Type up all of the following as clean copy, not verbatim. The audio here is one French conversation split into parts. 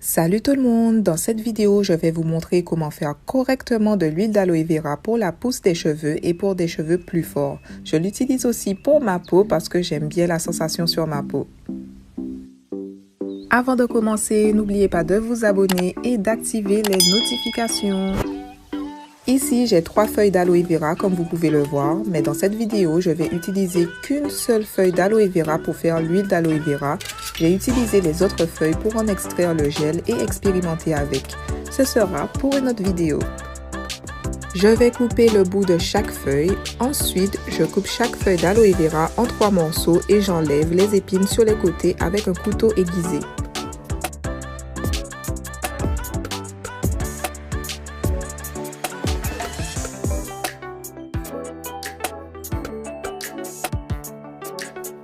Salut tout le monde! Dans cette vidéo, je vais vous montrer comment faire correctement de l'huile d'aloe vera pour la pousse des cheveux et pour des cheveux plus forts. Je l'utilise aussi pour ma peau parce que j'aime bien la sensation sur ma peau. Avant de commencer, n'oubliez pas de vous abonner et d'activer les notifications. Ici, j'ai 3 feuilles d'aloe vera comme vous pouvez le voir, mais dans cette vidéo, je vais utiliser qu'une seule feuille d'aloe vera pour faire l'huile d'aloe vera. J'ai utilisé les autres feuilles pour en extraire le gel et expérimenter avec. Ce sera pour une autre vidéo. Je vais couper le bout de chaque feuille. Ensuite, je coupe chaque feuille d'aloe vera en 3 morceaux et j'enlève les épines sur les côtés avec un couteau aiguisé.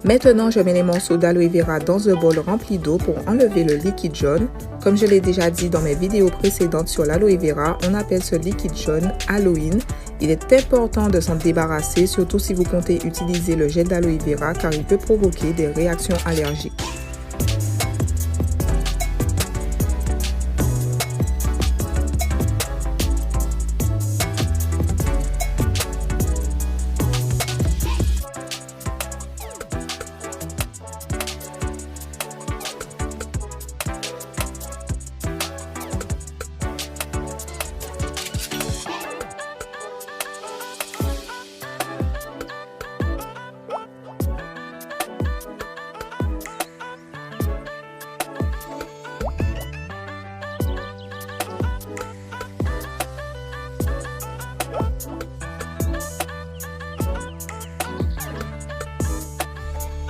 Maintenant, je mets les morceaux d'aloe vera dans un bol rempli d'eau pour enlever le liquide jaune. Comme je l'ai déjà dit dans mes vidéos précédentes sur l'aloe vera, on appelle ce liquide jaune aloïne. Il est important de s'en débarrasser, surtout si vous comptez utiliser le gel d'aloe vera car il peut provoquer des réactions allergiques.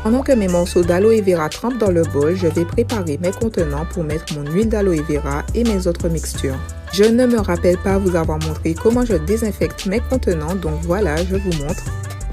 Pendant que mes morceaux d'aloe vera trempent dans le bol, je vais préparer mes contenants pour mettre mon huile d'aloe vera et mes autres mixtures. Je ne me rappelle pas vous avoir montré comment je désinfecte mes contenants, donc voilà, je vous montre.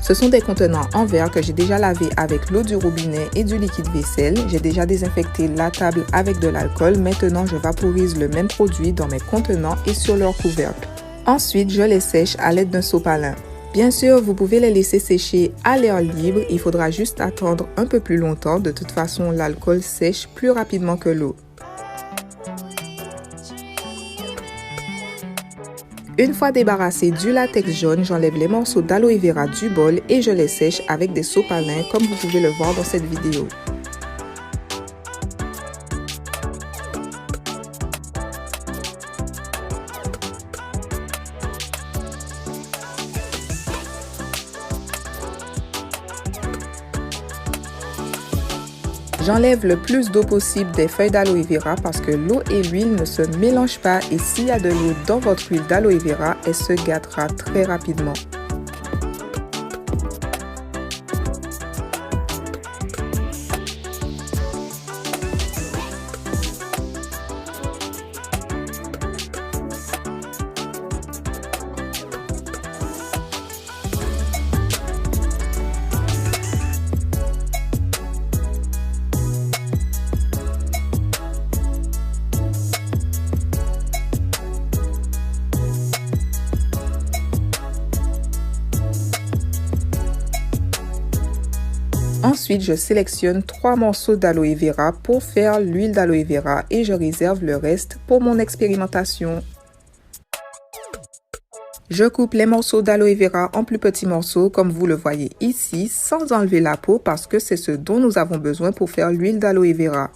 Ce sont des contenants en verre que j'ai déjà lavé avec l'eau du robinet et du liquide vaisselle. J'ai déjà désinfecté la table avec de l'alcool. Maintenant, je vaporise le même produit dans mes contenants et sur leur couvercle. Ensuite, je les sèche à l'aide d'un sopalin. Bien sûr, vous pouvez les laisser sécher à l'air libre, il faudra juste attendre un peu plus longtemps, de toute façon l'alcool sèche plus rapidement que l'eau. Une fois débarrassé du latex jaune, j'enlève les morceaux d'aloe vera du bol et je les sèche avec des sopalins comme vous pouvez le voir dans cette vidéo. J'enlève le plus d'eau possible des feuilles d'aloe vera parce que l'eau et l'huile ne se mélangent pas et s'il y a de l'eau dans votre huile d'aloe vera, elle se gâtera très rapidement. Ensuite, je sélectionne 3 morceaux d'aloe vera pour faire l'huile d'aloe vera et je réserve le reste pour mon expérimentation. Je coupe les morceaux d'aloe vera en plus petits morceaux comme vous le voyez ici sans enlever la peau parce que c'est ce dont nous avons besoin pour faire l'huile d'aloe vera.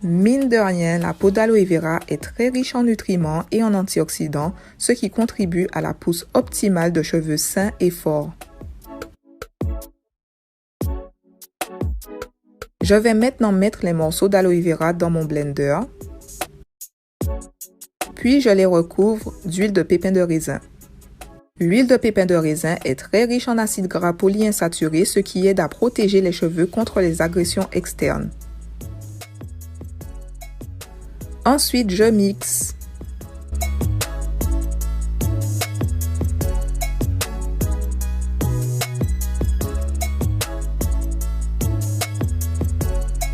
Mine de rien, la peau d'aloe vera est très riche en nutriments et en antioxydants, ce qui contribue à la pousse optimale de cheveux sains et forts. Je vais maintenant mettre les morceaux d'aloe vera dans mon blender. Puis je les recouvre d'huile de pépins de raisin. L'huile de pépins de raisin est très riche en acides gras polyinsaturés, ce qui aide à protéger les cheveux contre les agressions externes. Ensuite, je mixe.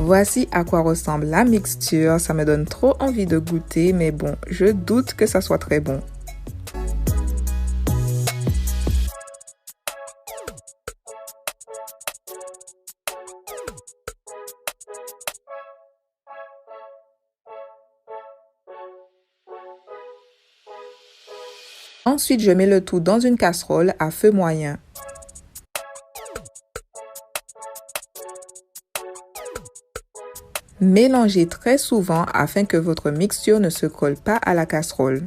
Voici à quoi ressemble la mixture, ça me donne trop envie de goûter, mais bon, je doute que ça soit très bon. Ensuite, je mets le tout dans une casserole à feu moyen. Mélangez très souvent afin que votre mixture ne se colle pas à la casserole.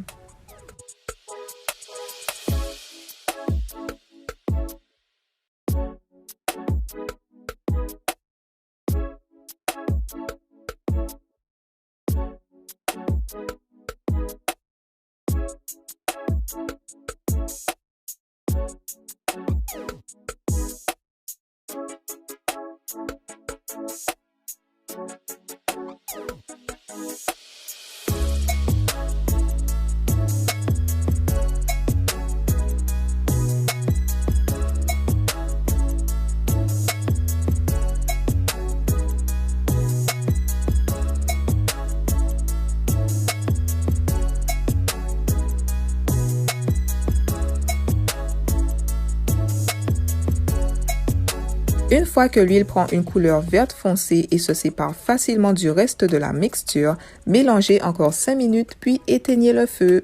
Une fois que l'huile prend une couleur verte foncée et se sépare facilement du reste de la mixture, mélangez encore 5 minutes puis éteignez le feu.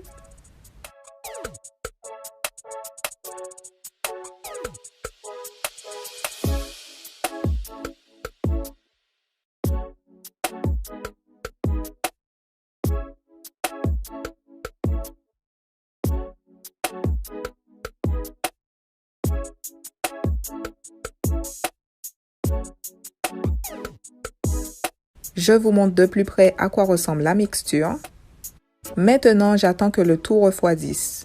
Je vous montre de plus près à quoi ressemble la mixture. Maintenant, j'attends que le tout refroidisse.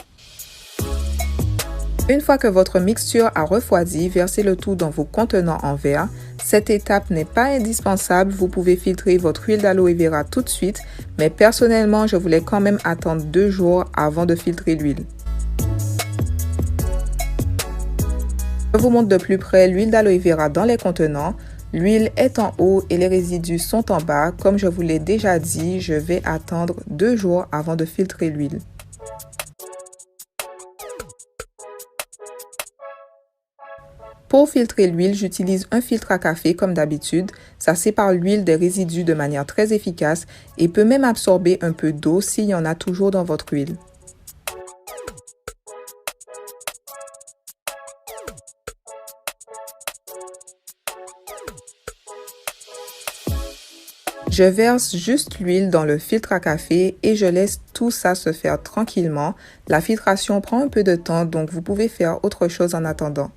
Une fois que votre mixture a refroidi, versez le tout dans vos contenants en verre. Cette étape n'est pas indispensable, vous pouvez filtrer votre huile d'aloe vera tout de suite, mais personnellement, je voulais quand même attendre 2 jours avant de filtrer l'huile. Je vous montre de plus près l'huile d'aloe vera dans les contenants. L'huile est en haut et les résidus sont en bas. Comme je vous l'ai déjà dit, je vais attendre 2 jours avant de filtrer l'huile. Pour filtrer l'huile, j'utilise un filtre à café comme d'habitude. Ça sépare l'huile des résidus de manière très efficace et peut même absorber un peu d'eau s'il y en a toujours dans votre huile. Je verse juste l'huile dans le filtre à café et je laisse tout ça se faire tranquillement. La filtration prend un peu de temps, donc vous pouvez faire autre chose en attendant.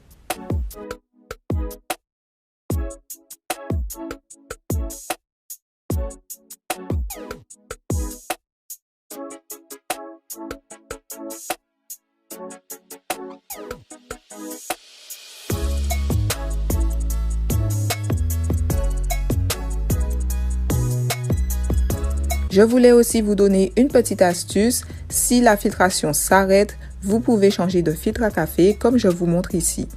Je voulais aussi vous donner une petite astuce. Si la filtration s'arrête, vous pouvez changer de filtre à café comme je vous montre ici.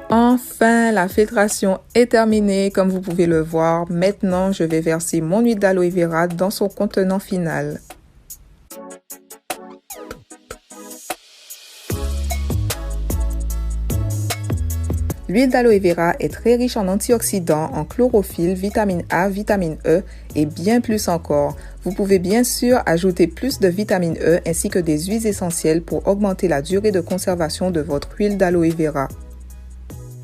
Enfin, la filtration est terminée comme vous pouvez le voir. Maintenant, je vais verser mon huile d'aloe vera dans son contenant final. L'huile d'aloe vera est très riche en antioxydants, en chlorophylle, vitamine A, vitamine E et bien plus encore. Vous pouvez bien sûr ajouter plus de vitamine E ainsi que des huiles essentielles pour augmenter la durée de conservation de votre huile d'aloe vera.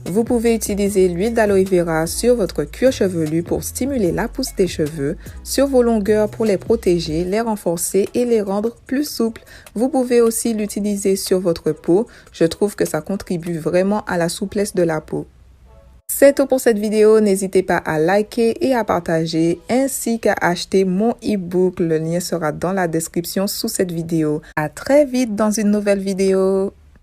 Vous pouvez utiliser l'huile d'aloe vera sur votre cuir chevelu pour stimuler la pousse des cheveux, sur vos longueurs pour les protéger, les renforcer et les rendre plus souples. Vous pouvez aussi l'utiliser sur votre peau. Je trouve que ça contribue vraiment à la souplesse de la peau. C'est tout pour cette vidéo. N'hésitez pas à liker et à partager ainsi qu'à acheter mon e-book. Le lien sera dans la description sous cette vidéo. À très vite dans une nouvelle vidéo.